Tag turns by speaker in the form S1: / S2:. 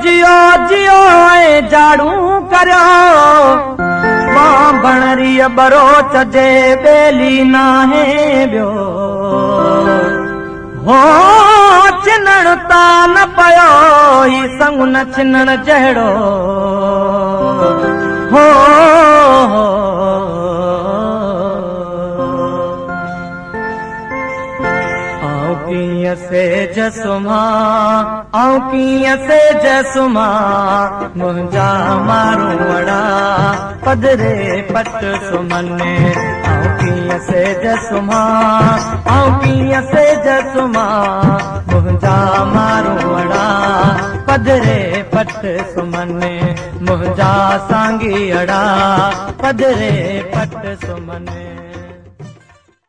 S1: जियो जियो ऐं झाड़ू करियो मां बणरीअ बरोच जे ॿेली नाहे ॿियो हो चिनण ता न पयो ही संग न चिनण जहिड़ो हो कीअं सेज सुम्हा आऊं कीअं सेज सुम्हा मुंहिंजा मारू वड़ा पधरे पट सुम्हनि आऊं कीअं सेज सुम्हा आऊं कीअं सेज सुम्हा मुंहिंजा मारू वड़ा पधरे पट सुम्हनि मुंहिंजा सांगी अड़ा पधरे पट सुम्हनि।